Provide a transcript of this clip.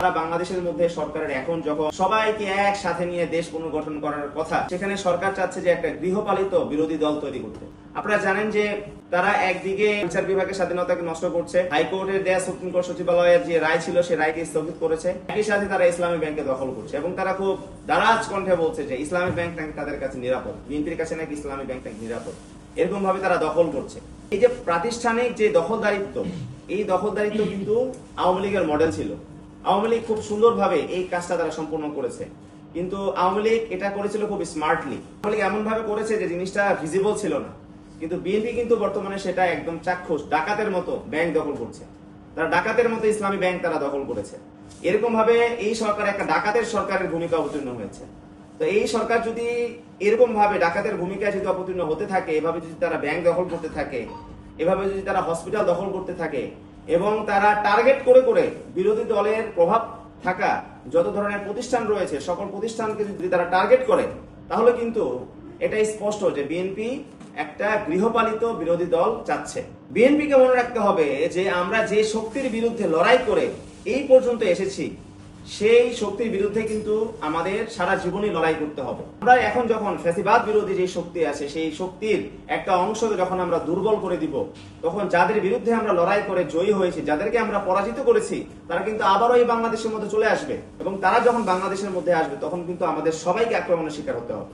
বাংলাদেশের মধ্যে সরকারের এখন যখন সবাইকে একসাথে নিয়ে দেশ পুনর্গঠন করার কথা, সেখানে সরকার চাচ্ছে যে একটা গৃহপালিত বিরোধী দল তৈরি করতে। আপনারা জানেন যে তারা একদিকে বিচার বিভাগের স্বাধীনতাকে নষ্ট করছে, হাইকোর্টের দেয়া সুপ্রিম কোর্ট সচিবালয়ের যে রায় ছিল সেই রায়কে স্থগিত করেছে, একই সাথে তারা ইসলামী ব্যাংকে দখল করছে এবং তারা খুব দারাজ কণ্ঠে বলছে যে ইসলামী ব্যাংক নাকি তাদের কাছে নিরাপদ, বিএনপির কাছে নাকি ইসলামী ব্যাংক নাকি নিরাপদ। এরকম ভাবে তারা দখল করছে। এই যে প্রাতিষ্ঠানিক যে দখলদারিত্ব, এই দখলদারিত্ব কিন্তু আওয়ামী লীগের মডেল ছিল। আওয়ামী লীগ খুব সুন্দরভাবে এই কাজটা তারা সম্পূর্ণ করেছে, কিন্তু আওয়ামী লীগ এটা করেছিল খুব স্মার্টলি। আওয়ামী লীগ এমন ভাবে করেছে যে জিনিসটা ভিজিবল ছিল না, কিন্তু বিএনপি কিন্তু বর্তমানে সেটা একদম চাক্ষুষ ডাকাতের মতো ব্যাংক দখল করছে। তারা ডাকাতের মতো ইসলামী ব্যাংক তারা দখল করেছে। এরকম ভাবে এই সরকার একটা ডাকাতের সরকারের ভূমিকা অবতীর্ণ হয়েছে। তো এই সরকার যদি এরকম ভাবে ডাকাতের ভূমিকায় যদি অবতীর্ণ হতে থাকে, এভাবে যদি তারা ব্যাংক দখল করতে থাকে, এভাবে যদি তারা হসপিটাল দখল করতে থাকে এবং তারা টার্গেট করে করে বিরোধী দলের প্রভাব থাকা যত ধরনের প্রতিষ্ঠান রয়েছে সকল প্রতিষ্ঠানকে যদি তারা টার্গেট করে, তাহলে কিন্তু এটাই স্পষ্ট যে বিএনপি একটা গৃহপালিত বিরোধী দল চাচ্ছে। বিএনপিকে মনে রাখতে হবে যে আমরা যে শক্তির বিরুদ্ধে লড়াই করে এই পর্যন্ত এসেছি, সেই শক্তির বিরুদ্ধে কিন্তু আমাদের সারা জীবনই লড়াই করতে হবে। আমরা এখন যখন ফ্যাসিবাদ বিরোধী যে শক্তি আছে, সেই শক্তির একটা অংশকে যখন আমরা দুর্বল করে দিব, তখন যাদের বিরুদ্ধে আমরা লড়াই করে জয়ী হয়েছি, যাদেরকে আমরা পরাজিত করেছি, তারা কিন্তু আবারও এই বাংলাদেশের মধ্যে চলে আসবে এবং তারা যখন বাংলাদেশের মধ্যে আসবে তখন কিন্তু আমাদের সবাইকে আক্রমণের শিকার হতে হবে।